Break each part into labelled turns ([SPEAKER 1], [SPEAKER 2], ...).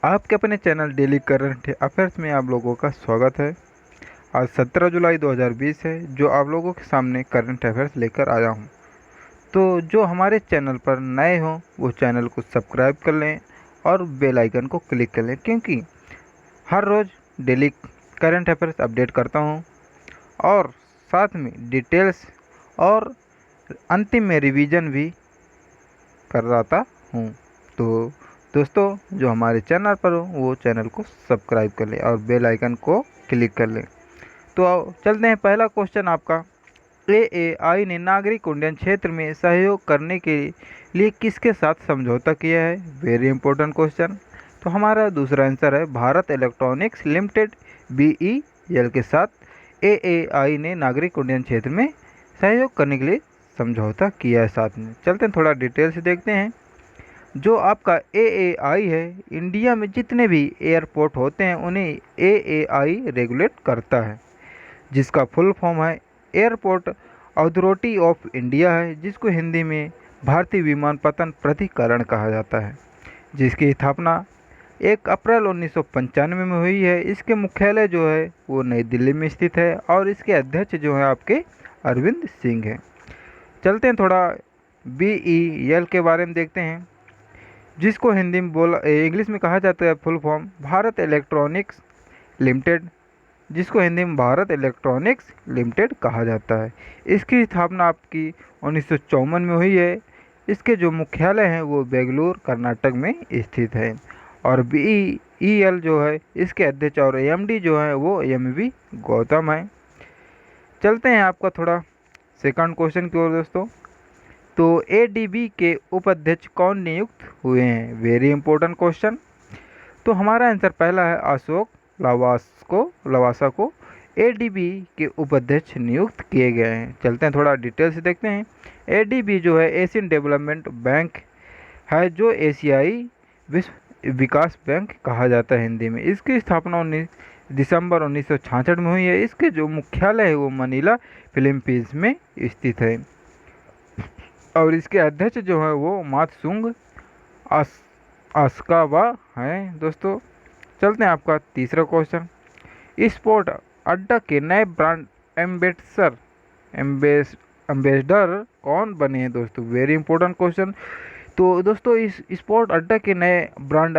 [SPEAKER 1] आपके अपने channel daily current affairs में आप लोगों का स्वागत है। आज 17 जुलाई 2020 है, जो आप लोगों के सामने करंट अफेयर्स लेकर आया हूं। तो जो हमारे चैनल पर नए हों वो चैनल को सब्सक्राइब कर लें और बेल आइकन को क्लिक कर लें, क्योंकि हर रोज़ डेली करंट अफेयर्स अपडेट करता हूं और साथ में डिटेल्स और अंतिम में रिवीजन भी कराता हूँ। तो दोस्तों, जो हमारे चैनल पर हो वो चैनल को सब्सक्राइब कर लें और बेल आइकन को क्लिक कर लें। तो आओ चलते हैं। पहला क्वेश्चन आपका, एएआई ने नागरिक उड्डयन क्षेत्र में सहयोग करने के लिए किसके साथ समझौता किया है? Very important question. तो हमारा दूसरा आंसर है भारत इलेक्ट्रॉनिक्स लिमिटेड बीईएल के साथ एएआई ने नागरिक उड्डयन क्षेत्र में सहयोग करने के लिए समझौता किया है साथ में। चलते हैं थोड़ा डिटेल से देखते हैं। जो आपका एएआई है, इंडिया में जितने भी एयरपोर्ट होते हैं उन्हें एएआई रेगुलेट करता है, जिसका फुल फॉर्म है एयरपोर्ट अथॉरिटी ऑफ इंडिया है, जिसको हिंदी में भारतीय विमानपत्तन प्राधिकरण कहा जाता है, जिसकी स्थापना 1 अप्रैल 1995 में हुई है। इसके मुख्यालय जो है वो नई दिल्ली में स्थित है और इसके अध्यक्ष जो है आपके अरविंद सिंह हैं। चलते हैं थोड़ा बीईएल के बारे में देखते हैं, जिसको हिंदी में इंग्लिश में कहा जाता है full form Bharat electronics limited, जिसको हिंदी में भारत इलेक्ट्रॉनिक्स लिमिटेड कहा जाता है। इसकी स्थापना आपकी 1954 में हुई है। इसके जो मुख्यालय हैं वो बेंगलुरु कर्नाटक में स्थित है और बीईएल जो है इसके अध्यक्ष और एमडी जो है वो एमवी गौतम है। चलते हैं आपका थोड़ा सेकंड क्वेश्चन की ओर दोस्तों। तो एडीबी के उपाध्यक्ष कौन नियुक्त हुए हैं? Very important question. तो हमारा आंसर पहला है अशोक लवासा को एडीबी के उपाध्यक्ष नियुक्त किए गए हैं। चलते हैं थोड़ा डिटेल से देखते हैं। एडीबी जो है एशियन डेवलपमेंट बैंक है, जो एशियाई विश्व विकास बैंक कहा जाता है हिंदी में। इसकी स्थापना 19 दिसंबर 1966 में हुई है। इसके जो मुख्यालय है वो मनीला फिलीपींस में स्थित है और इसके अध्यक्ष जो है वो मातसुंग आस्कावा हैं दोस्तों। चलते हैं आपका तीसरा क्वेश्चन। स्पोर्ट अड्डा के नए ब्रांड एम्बेसडर कौन बने हैं दोस्तों? Very important question. तो दोस्तों, इस स्पोर्ट अड्डा के नए ब्रांड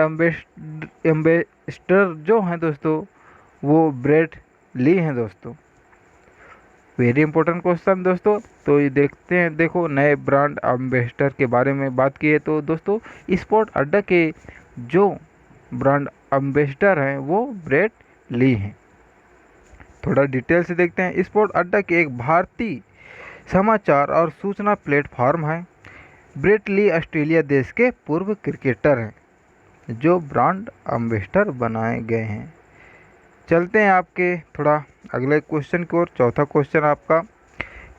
[SPEAKER 1] एम्बेसडर जो हैं दोस्तों वो ब्रेट ली हैं दोस्तों। वेरी इंपॉर्टेंट क्वेश्चन दोस्तों। तो ये देखते हैं, देखो नए ब्रांड एम्बेसडर के बारे में बात की है तो दोस्तों स्पोर्ट अड्डा के जो ब्रांड एम्बेसडर हैं वो ब्रेट ली हैं। थोड़ा डिटेल से देखते हैं। स्पोर्ट अड्डा के एक भारतीय समाचार और सूचना प्लेटफॉर्म है। ब्रेट ली ऑस्ट्रेलिया देश के पूर्व क्रिकेटर हैं जो ब्रांड एम्बेसडर बनाए गए हैं। चलते हैं आपके थोड़ा अगले क्वेश्चन की ओर। चौथा क्वेश्चन आपका,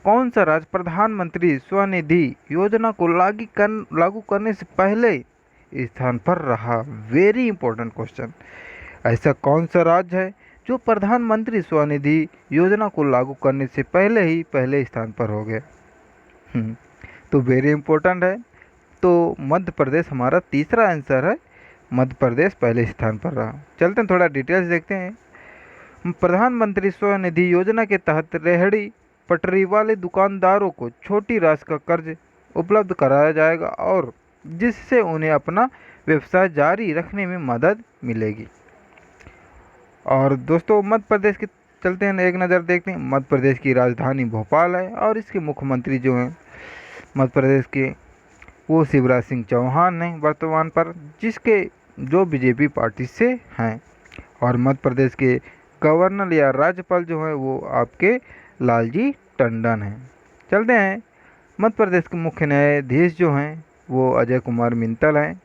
[SPEAKER 1] कौन सा राज्य प्रधानमंत्री स्वनिधि योजना को लागू करने से पहले स्थान पर रहा? Very important question. ऐसा कौन सा राज्य है जो प्रधानमंत्री स्वनिधि योजना को लागू करने से पहले ही पहले स्थान पर हो गया? तो वेरी इंपॉर्टेंट है। तो मध्य प्रदेश हमारा तीसरा आंसर है। मध्य प्रदेश पहले स्थान पर रहा। चलते हैं थोड़ा डिटेल्स देखते हैं। प्रधानमंत्री स्वनिधि योजना के तहत रेहड़ी पटरी वाले दुकानदारों को छोटी राशि का कर्ज उपलब्ध कराया जाएगा और जिससे उन्हें अपना व्यवसाय जारी रखने में मदद मिलेगी। और दोस्तों मध्य प्रदेश की चलते हैं, एक नज़र देखते हैं। मध्य प्रदेश की राजधानी भोपाल है और इसके मुख्यमंत्री जो हैं मध्य प्रदेश के वो शिवराज सिंह चौहान हैं वर्तमान पर, जिसके जो बीजेपी पार्टी से हैं। और मध्य प्रदेश के गवर्नर या राज्यपाल जो है वो आपके लालजी टंडन हैं। चलते हैं। मध्य प्रदेश के मुख्य न्यायाधीश जो हैं वो अजय कुमार मित्तल हैं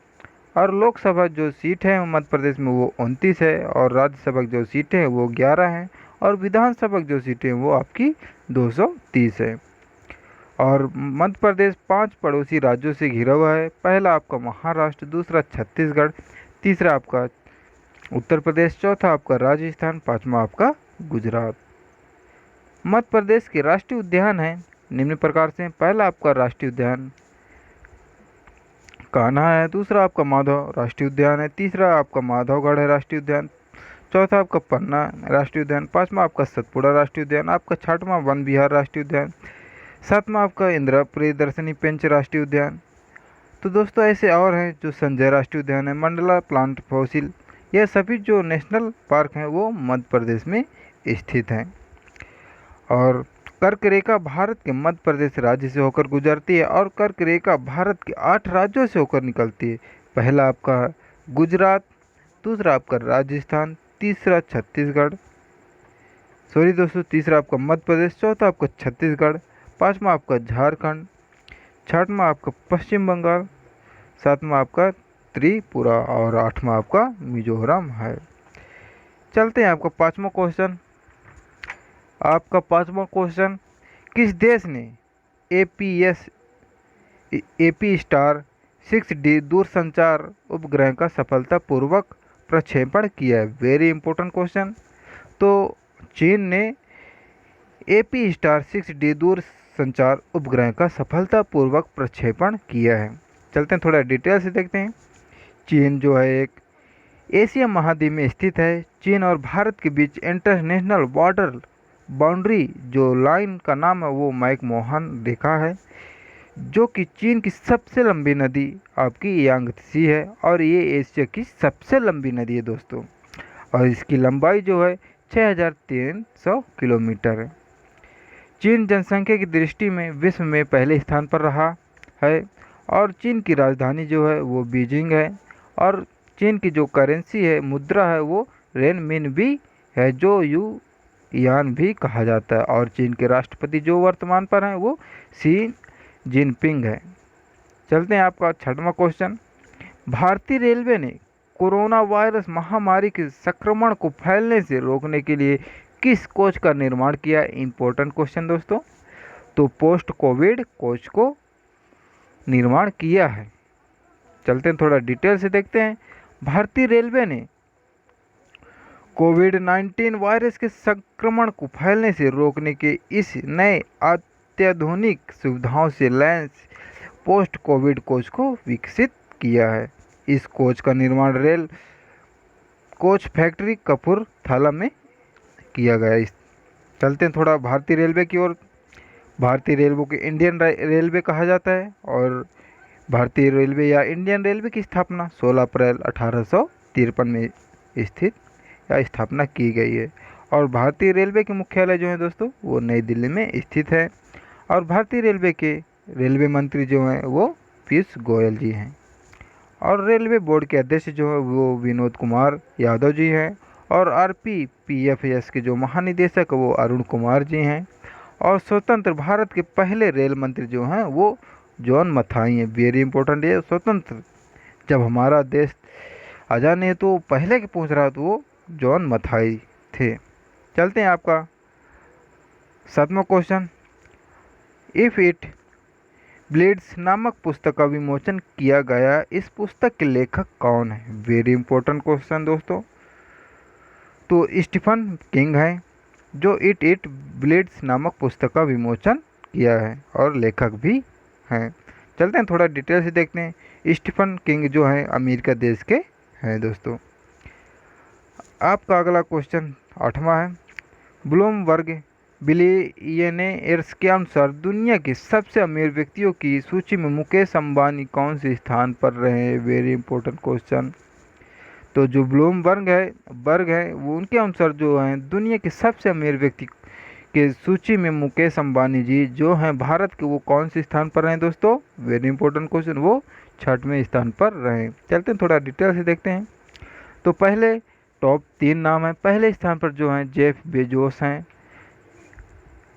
[SPEAKER 1] और लोकसभा जो सीट है मध्य प्रदेश में वो 29 है और राज्यसभा जो सीटें हैं वो 11 हैं और विधानसभा जो सीटें हैं वो आपकी 230 है। और मध्य प्रदेश 5 पड़ोसी राज्यों से घिरा हुआ है। पहला आपका महाराष्ट्र, दूसरा छत्तीसगढ़, तीसरा आपका उत्तर प्रदेश, चौथा आपका राजस्थान, पांचवा आपका गुजरात। मध्य प्रदेश के राष्ट्रीय उद्यान हैं निम्न प्रकार से। पहला आपका राष्ट्रीय उद्यान कान्हा है, दूसरा आपका माधव राष्ट्रीय उद्यान है, तीसरा आपका माधवगढ़ है राष्ट्रीय उद्यान, चौथा आपका पन्ना राष्ट्रीय उद्यान, पाँचवा आपका सतपुड़ा राष्ट्रीय उद्यान, आपका छठवां वन विहार राष्ट्रीय उद्यान, सातवां आपका इंदिरा प्रियदर्शनी पेंच राष्ट्रीय उद्यान। तो दोस्तों ऐसे और हैं जो संजय राष्ट्रीय उद्यान है, मंडला प्लांट फॉसिल, यह सभी जो नेशनल पार्क हैं वो मध्य प्रदेश में स्थित हैं। और कर्क रेखा भारत के मध्य प्रदेश राज्य से होकर गुजरती है और कर्क रेखा भारत के 8 राज्यों से होकर निकलती है। पहला आपका गुजरात, दूसरा आपका राजस्थान, तीसरा छत्तीसगढ़, सॉरी दोस्तों, तीसरा आपका मध्य प्रदेश, चौथा आपका छत्तीसगढ़, पाँचवा आपका झारखंड, छठवां आपका पश्चिम बंगाल, सातवां आपका त्रिपुरा और आठवां आपका मिजोरम है। चलते हैं आपका पाँचवा क्वेश्चन। आपका पाँचवा क्वेश्चन, किस देश ने एपी स्टार 6D दूरसंचार उपग्रह का सफलतापूर्वक प्रक्षेपण किया है? Very important question. तो चीन ने एपी स्टार 6D दूरसंचार उपग्रह का सफलतापूर्वक प्रक्षेपण किया है। चलते हैं थोड़ा डिटेल से देखते हैं। चीन जो है एक एशिया महाद्वीप में स्थित है। चीन और भारत के बीच इंटरनेशनल बॉर्डर बाउंड्री जो लाइन का नाम है वो मैकमोहन रेखा है, जो कि चीन की सबसे लंबी नदी आपकी यांगत्सी है और ये एशिया की सबसे लंबी नदी है दोस्तों। और इसकी लंबाई जो है 6300 किलोमीटर है। चीन जनसंख्या की दृष्टि में विश्व में पहले स्थान पर रहा है और चीन की राजधानी जो है वो बीजिंग है। और चीन की जो करेंसी है, मुद्रा है, वो रेनमिनबी है, जो यान भी कहा जाता है। और चीन के राष्ट्रपति जो वर्तमान पर हैं वो शी जिनपिंग है। चलते हैं आपका छठवां क्वेश्चन। भारतीय रेलवे ने कोरोना वायरस महामारी के संक्रमण को फैलने से रोकने के लिए किस कोच का निर्माण किया? इंपॉर्टेंट क्वेश्चन दोस्तों। तो पोस्ट कोविड कोच को निर्माण किया है। चलते हैं थोड़ा डिटेल से देखते हैं। भारतीय रेलवे ने कोविड-19 वायरस के संक्रमण को फैलने से रोकने के इस नए अत्याधुनिक सुविधाओं से लैस पोस्ट कोविड कोच को विकसित किया है। इस कोच का निर्माण रेल कोच फैक्ट्री कपूरथला में किया गया है। चलते हैं थोड़ा भारतीय रेलवे की ओर। भारतीय रेलवे को इंडियन रेलवे कहा जाता है और भारतीय रेलवे या इंडियन रेलवे की स्थापना 16 अप्रैल 1853 में स्थित या स्थापना की गई है। और भारतीय रेलवे के मुख्यालय जो है दोस्तों वो नई दिल्ली में स्थित है। और भारतीय रेलवे के रेलवे मंत्री जो हैं वो पीयूष गोयल जी हैं। और रेलवे बोर्ड के अध्यक्ष जो है वो विनोद कुमार यादव जी हैं। और RPPFS के जो महानिदेशक वो अरुण कुमार जी हैं। और स्वतंत्र भारत के पहले रेल मंत्री जो हैं वो जॉन मथाई हैं। वेरी इंपॉर्टेंट, ये स्वतंत्र जब हमारा देश आज़ाद नहीं तो पहले के पूछ रहा तो वो जॉन मथाई थे। चलते हैं आपका सातवां क्वेश्चन। इफ़ इट ब्लीड्स नामक पुस्तक का विमोचन किया गया, इस पुस्तक के लेखक कौन है? वेरी इंपॉर्टेंट क्वेश्चन दोस्तों। तो स्टीफन किंग है जो इट ब्लीड्स नामक पुस्तक का विमोचन किया है और लेखक भी हैं। चलते हैं थोड़ा डिटेल से देखते हैं। स्टीफन किंग जो है अमेरिका देश के हैं दोस्तों। आपका अगला क्वेश्चन आठवां है। ब्लूमबर्ग बिलियनेयर्स के अनुसार दुनिया के सबसे अमीर व्यक्तियों की सूची में मुकेश अंबानी कौन से स्थान पर रहे हैं? Very important question. तो जो ब्लूमबर्ग है वो उनके अनुसार जो हैं दुनिया के सबसे अमीर व्यक्ति के सूची में मुकेश अंबानी जी जो हैं भारत के वो कौन से स्थान पर रहे दोस्तों? वेरी इंपॉर्टेंट क्वेश्चन, वो 6वें स्थान पर रहे। चलते हैं थोड़ा डिटेल से देखते हैं। तो पहले टॉप 3 नाम है। पहले स्थान पर जो हैं जेफ बेजोस हैं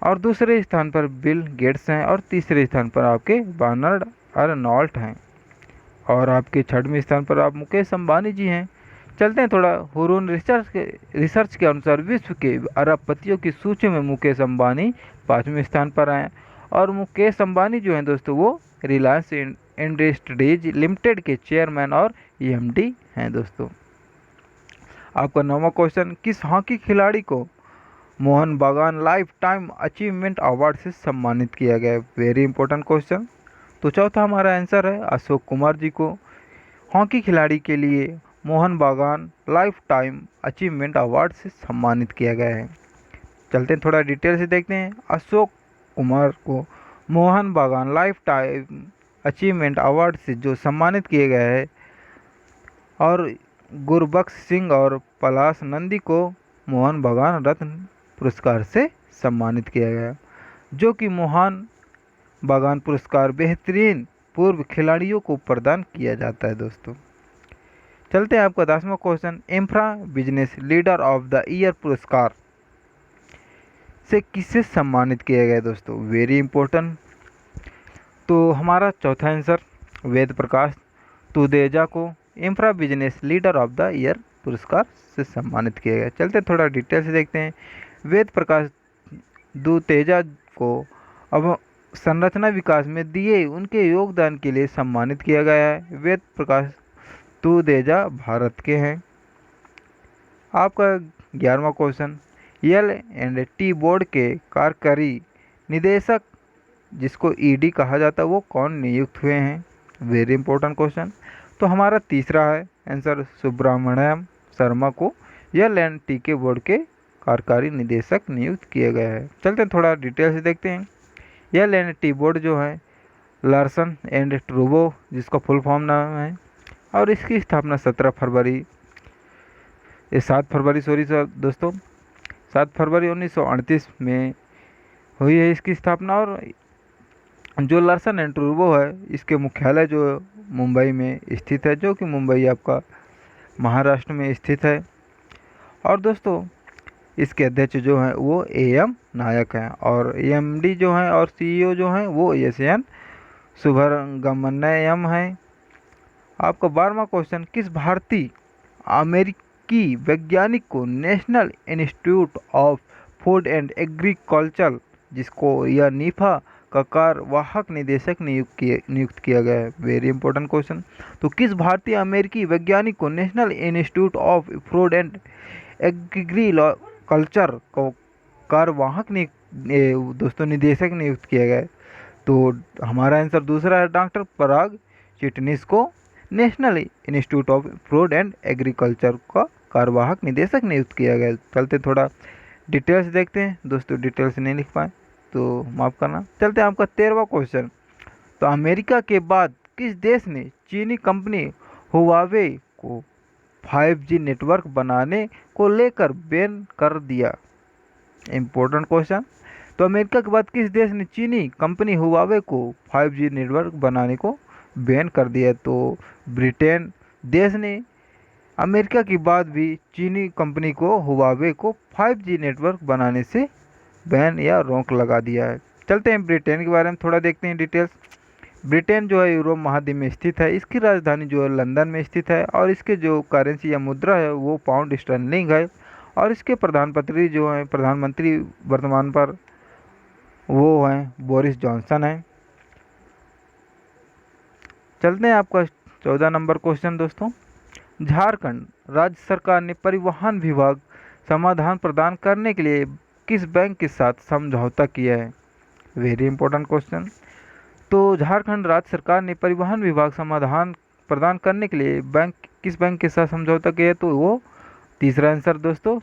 [SPEAKER 1] और दूसरे स्थान पर बिल गेट्स हैं और तीसरे स्थान पर आपके बर्नार्ड अर्नॉल्ट हैं और आपके 6वें स्थान पर आप मुकेश अंबानी जी हैं। चलते हैं थोड़ा हुरून रिसर्च के अनुसार विश्व के अरबपतियों की सूची में मुकेश अंबानी 5वें स्थान पर आए और मुकेश अंबानी जो हैं दोस्तों वो रिलायंस इंडस्ट्रीज लिमिटेड के चेयरमैन और EMD हैं दोस्तों। आपका 9वां क्वेश्चन। किस हॉकी खिलाड़ी को मोहन बागान लाइफ टाइम अचीवमेंट अवार्ड से सम्मानित किया गया? Very important question. तो चौथा हमारा आंसर है अशोक कुमार जी को। हॉकी खिलाड़ी के लिए मोहन बागान लाइफ टाइम अचीवमेंट अवार्ड से सम्मानित किया गया है। चलते हैं थोड़ा डिटेल से देखते हैं। अशोक कुमार को मोहन बागान लाइफ टाइम अचीवमेंट अवार्ड से जो सम्मानित किया गया है, और गुरबख्श सिंह और पलाश नंदी को मोहन बागान रत्न पुरस्कार से सम्मानित किया गया, जो कि मोहन बागान पुरस्कार बेहतरीन पूर्व खिलाड़ियों को प्रदान किया जाता है दोस्तों। चलते हैं आपका 10वां question. Infra business leader of the year पुरस्कार से किसे सम्मानित किया गया दोस्तों, वेरी इंपॉर्टेंट। तो हमारा चौथा आंसर वेद प्रकाश तुदेजा को infra business leader of the year पुरस्कार से सम्मानित किया गया। चलते थोड़ा डिटेल से देखते हैं। वेद प्रकाश दुतेजा को अब संरचना विकास में दिए उनके योगदान के लिए सम्मानित किया गया है। वेद प्रकाश तुदेजा भारत के हैं। आपका 11वां क्वेश्चन। L&T बोर्ड के कार्यकारी निदेशक जिसको ईडी कहा जाता है वो कौन नियुक्त हुए हैं, वेरी इंपॉर्टेंट क्वेश्चन। तो हमारा तीसरा है आंसर सुब्रमण्यम शर्मा को L&T के बोर्ड के कार्यकारी निदेशक नियुक्त किए गए हैं। चलते हैं थोड़ा डिटेल से देखते हैं। L&T बोर्ड जो है लार्सन एंड ट्रूबो जिसका फुल फॉर्म नाम है, और इसकी स्थापना 7 फरवरी दोस्तों 7 फरवरी 1938 में हुई है इसकी स्थापना। और जो लार्सन एंड टूब्रो है इसके मुख्यालय जो मुंबई में स्थित है, जो कि मुंबई आपका महाराष्ट्र में स्थित है। और दोस्तों इसके अध्यक्ष जो हैं वो AM नायक हैं, और AMD जो हैं और CEO जो हैं वो SN सुब्रमण्यम हैं। आपका 12वां क्वेश्चन। किस भारतीय अमेरिकी वैज्ञानिक को national institute of food and agriculture जिसको या नीफा का कार्यवाहक निदेशक नियुक्त किया गया है, वेरी इंपॉर्टेंट क्वेश्चन। तो किस भारतीय अमेरिकी वैज्ञानिक को national institute of food and agriculture को कार्यवाहक दोस्तों निदेशक नियुक्त किया गया है? तो हमारा आंसर दूसरा है डॉक्टर पराग चिटनिस को national institute of food and agriculture का कार्यवाहक निदेशक नियुक्त किया गया। चलते थोड़ा डिटेल्स देखते हैं दोस्तों, डिटेल्स नहीं लिख पाए तो माफ़ करना। चलते हैं आपका 13वां क्वेश्चन। तो अमेरिका के बाद किस देश ने चीनी कंपनी हुआवे को 5G नेटवर्क बनाने को लेकर बैन कर दिया, इम्पोर्टेंट क्वेश्चन। तो अमेरिका के बाद किस देश ने चीनी कंपनी हुआवे को 5G नेटवर्क बनाने को बैन कर दिया? तो ब्रिटेन देश ने अमेरिका के बाद भी चीनी कंपनी को हुआवे को 5G नेटवर्क बनाने से बैन या रोक लगा दिया है। चलते हैं ब्रिटेन के बारे में थोड़ा देखते हैं डिटेल्स। ब्रिटेन जो है यूरोप महाद्वीप में स्थित है। इसकी राजधानी जो है लंदन में स्थित है, और इसके जो करेंसी या मुद्रा है वो पाउंड स्टर्लिंग है, और इसके प्रधानमंत्री वर्तमान पर वो हैं बोरिस जॉनसन हैं। चलते हैं आपका 14 नंबर क्वेश्चन दोस्तों। झारखंड राज्य सरकार ने परिवहन विभाग समाधान प्रदान करने के लिए किस बैंक के साथ समझौता किया है, वेरी इंपॉर्टेंट क्वेश्चन। तो झारखंड राज्य सरकार ने परिवहन विभाग समाधान प्रदान करने के लिए किस बैंक के साथ समझौता किया है? तो वो तीसरा आंसर दोस्तों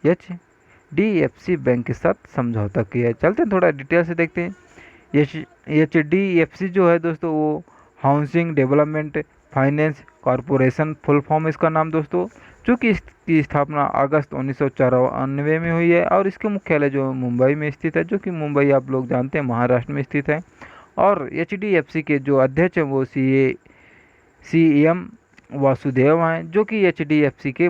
[SPEAKER 1] HDFC बैंक के साथ समझौता किया है। चलते हैं थोड़ा डिटेल से देखते हैं। HDFC जो है दोस्तों वो housing development finance corporation full form इसका नाम दोस्तों, जो कि इसकी स्थापना अगस्त 1994 में हुई है, और इसके मुख्यालय जो मुंबई में स्थित है, जो कि मुंबई आप लोग जानते हैं महाराष्ट्र में स्थित है। और HDFC के जो अध्यक्ष हैं वो CM वासुदेव हैं, जो कि HDFC के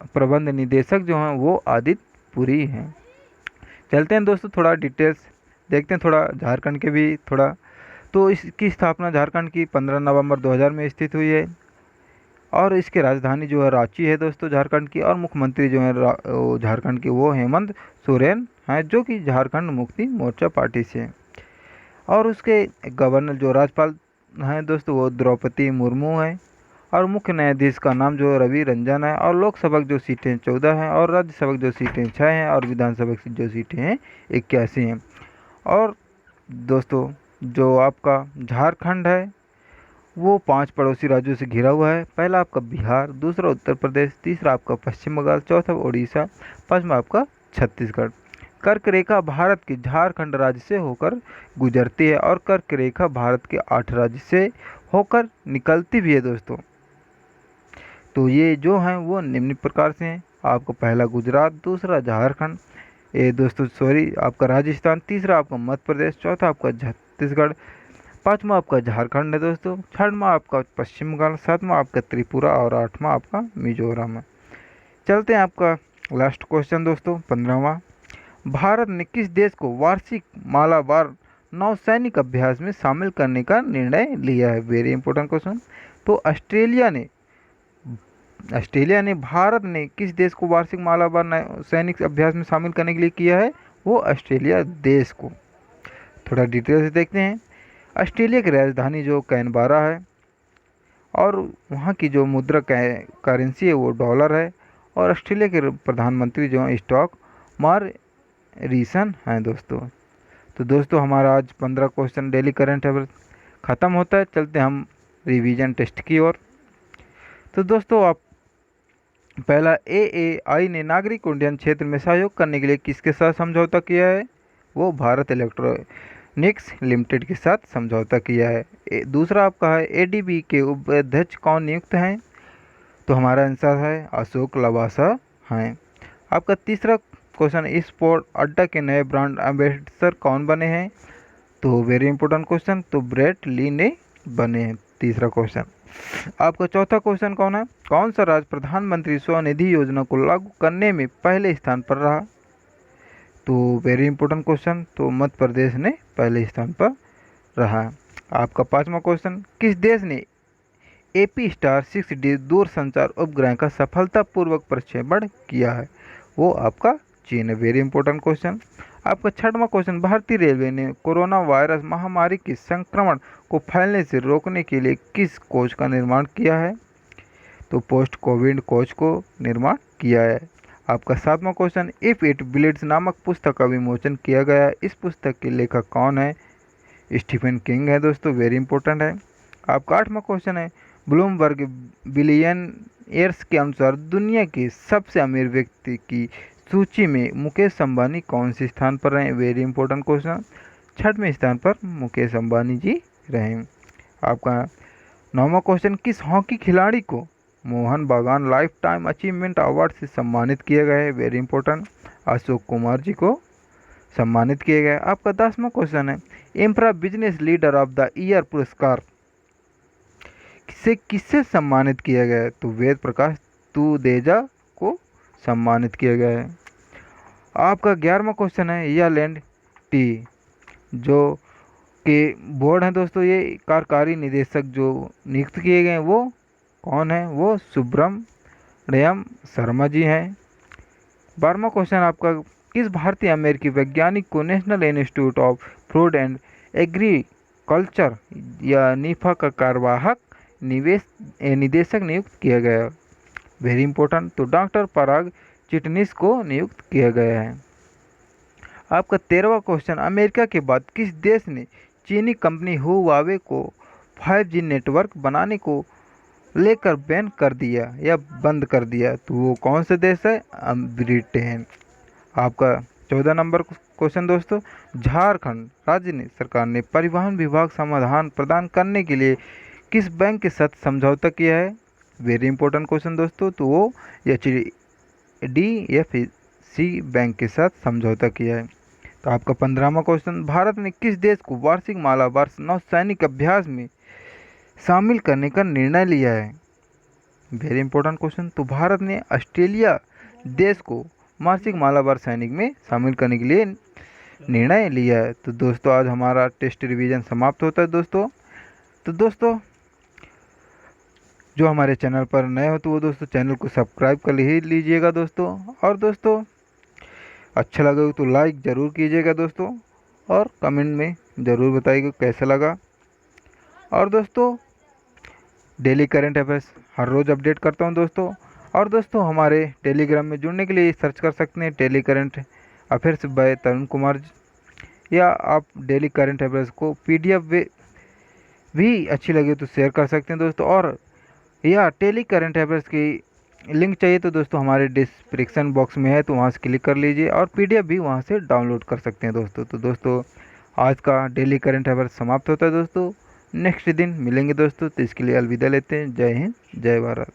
[SPEAKER 1] प्रबंध निदेशक जो हैं वो आदित्य पुरी हैं। चलते हैं दोस्तों थोड़ा डिटेल्स देखते हैं, थोड़ा झारखंड के भी थोड़ा। तो इसकी स्थापना झारखंड की 15 नवंबर 2000 में स्थित हुई है, और इसकी राजधानी जो है रांची है दोस्तों झारखंड की, और मुख्यमंत्री जो है झारखंड के वो हेमंत सोरेन हैं, जो कि झारखंड मुक्ति मोर्चा पार्टी से हैं। और उसके गवर्नर जो राज्यपाल हैं दोस्तों वो द्रौपदी मुर्मू हैं, और मुख्य न्यायाधीश का नाम जो रवि रंजन है। और लोकसभा की जो सीटें 14 हैं, और राज्यसभा की जो सीटें 6 हैं, और विधानसभा की जो सीटें हैं 81 हैं। और दोस्तों जो आपका झारखंड है वो 5 पड़ोसी राज्यों से घिरा हुआ है। पहला आपका बिहार, दूसरा उत्तर प्रदेश, तीसरा आपका पश्चिम बंगाल, चौथा उड़ीसा, पाँचवा आपका छत्तीसगढ़। कर्क रेखा भारत के झारखंड राज्य से होकर गुजरती है और कर्क रेखा भारत के 8 राज्य से होकर निकलती भी है दोस्तों। तो ये जो हैं वो निम्न प्रकार से हैं। आपका पहला गुजरात, दूसरा झारखंड, ये दोस्तों सॉरी आपका राजस्थान, तीसरा आपका मध्य प्रदेश, चौथा आपका छत्तीसगढ़, पाँचवा आपका झारखंड है दोस्तों, छठवां आपका पश्चिम बंगाल, सातवां आपका त्रिपुरा और आठवां आपका मिजोरम है। चलते हैं आपका लास्ट क्वेश्चन दोस्तों 15वां। भारत ने किस देश को वार्षिक मालाबार नौसैनिक अभ्यास में शामिल करने का निर्णय लिया है? Very important question. तो ऑस्ट्रेलिया ने भारत ने किस देश को वार्षिक मालाबार सैनिक अभ्यास में शामिल करने के लिए किया है? वो ऑस्ट्रेलिया देश को। थोड़ा डिटेल से देखते हैं। ऑस्ट्रेलिया की राजधानी जो कैनबरा है और वहाँ की जो मुद्रा करेंसी है वो डॉलर है और ऑस्ट्रेलिया के प्रधानमंत्री जो हैं स्टॉक मॉरिसन हैं दोस्तों। तो दोस्तों हमारा आज 15 क्वेश्चन डेली करंट अफेयर ख़त्म होता है। चलते हम रिवीजन टेस्ट की ओर। तो दोस्तों आप पहला एएआई ने नागरिक उड्डयन क्षेत्र में सहयोग करने के लिए किसके साथ समझौता किया है? वो भारत इलेक्ट्रॉनिक्स लिमिटेड के साथ समझौता किया है। दूसरा आपका है एडीबी के उपाध्यक्ष कौन नियुक्त हैं? तो हमारा आंसर है अशोक लवासा हैं। आपका तीसरा क्वेश्चन स्पोर्ट अड्डा के नए ब्रांड एम्बेसडर कौन बने हैं? तो वेरी इंपॉर्टेंट क्वेश्चन, तो ब्रेट ली ने बने हैं। तीसरा क्वेश्चन आपका चौथा क्वेश्चन कौन सा राज्य प्रधानमंत्री स्वनिधि योजना को लागू करने में पहले स्थान पर रहा? तो वेरी इंपॉर्टेंट क्वेश्चन, तो मध्य प्रदेश ने पहले स्थान पर रहा। आपका पांचवा क्वेश्चन किस देश ने एपी स्टार 6D दूरसंचार उपग्रह का सफलतापूर्वक प्रक्षेपण किया है? वो आपका चीन है। Very important question. आपका छठवां क्वेश्चन भारतीय रेलवे ने कोरोना वायरस महामारी के संक्रमण को फैलने से रोकने के लिए किस कोच का निर्माण किया है? तो पोस्ट कोविड कोच को निर्माण किया है। आपका सातवां क्वेश्चन इफ़ इट ब्लीड्स नामक पुस्तक का विमोचन किया गया है। इस पुस्तक के लेखक कौन है? स्टीफन किंग है दोस्तों। वेरी इंपॉर्टेंट है। आपका आठवां क्वेश्चन है ब्लूमबर्ग बिलियनियर्स के अनुसार दुनिया के सबसे अमीर व्यक्ति की सूची में मुकेश अंबानी कौन से स्थान पर रहे? Very important question. छठवें स्थान पर मुकेश अंबानी जी रहे। आपका नौवां क्वेश्चन किस हॉकी खिलाड़ी को मोहन बागान लाइफ टाइम अचीवमेंट अवार्ड से सम्मानित किया गया है? वेरी इंपॉर्टेंट, अशोक कुमार जी को सम्मानित किया गया। आपका 10वां क्वेश्चन है infra business leader of the year पुरस्कार किससे सम्मानित किया गया है? तो वेद प्रकाश तुदेजा को सम्मानित किया गया है। आपका 11वां क्वेश्चन है यालैंड टी जो के बोर्ड हैं दोस्तों, ये कार्यकारी निदेशक जो नियुक्त किए गए हैं वो कौन है? वो सुब्रमण्यम शर्मा जी हैं। 12वां क्वेश्चन आपका किस भारतीय अमेरिकी वैज्ञानिक को national institute of food and agriculture या नीफा का कार्यवाहक निदेशक नियुक्त किया गया? वेरी इंपॉर्टेंट, तो डॉक्टर पराग चिटनिस को नियुक्त किया गया है। आपका 13वां क्वेश्चन अमेरिका के बाद किस देश ने चीनी कंपनी हुआवे को 5G नेटवर्क बनाने को लेकर बैन कर दिया या बंद कर दिया? तो वो कौन सा देश है? ब्रिटेन। आपका 14 नंबर क्वेश्चन दोस्तों झारखंड राज्य ने सरकार ने परिवहन विभाग समाधान प्रदान करने के लिए किस बैंक के साथ समझौता किया है? वेरी इंपॉर्टेंट क्वेश्चन दोस्तों, तो वो HDFC बैंक के साथ समझौता किया है। तो आपका 15वां क्वेश्चन भारत ने किस देश को वार्षिक मालाबार नौसैनिक अभ्यास में शामिल करने का निर्णय लिया है? वेरी इंपॉर्टेंट क्वेश्चन, तो भारत ने ऑस्ट्रेलिया देश को वार्षिक मालाबार सैनिक में शामिल करने के लिए निर्णय लिया है। तो दोस्तों आज हमारा टेस्ट रिवीजन समाप्त होता है दोस्तों। तो दोस्तों जो हमारे चैनल पर नए हो तो वो दोस्तों चैनल को सब्सक्राइब कर ही लीजिएगा दोस्तों, और दोस्तों अच्छा लगा तो लाइक ज़रूर कीजिएगा दोस्तों, और कमेंट में ज़रूर बताइएगा कैसा लगा। और दोस्तों डेली करंट अफेयर्स हर रोज़ अपडेट करता हूं दोस्तों। और दोस्तों हमारे टेलीग्राम में जुड़ने के लिए सर्च कर सकते हैं टेली करंट अफेयर्स बाय तरुण कुमार या आप डेली करंट अफेयर्स को पीडीएफ भी अच्छी लगे तो शेयर कर सकते हैं दोस्तों। और या डेली करंट अफेयर्स की लिंक चाहिए तो दोस्तों हमारे डिस्क्रिप्शन बॉक्स में है, तो वहाँ से क्लिक कर लीजिए और पीडीएफ भी वहाँ से डाउनलोड कर सकते हैं दोस्तों। तो दोस्तों आज का डेली करंट अफेयर्स समाप्त होता है दोस्तों। नेक्स्ट दिन मिलेंगे दोस्तों, तो इसके लिए अलविदा लेते हैं। जय हिंद, जय भारत।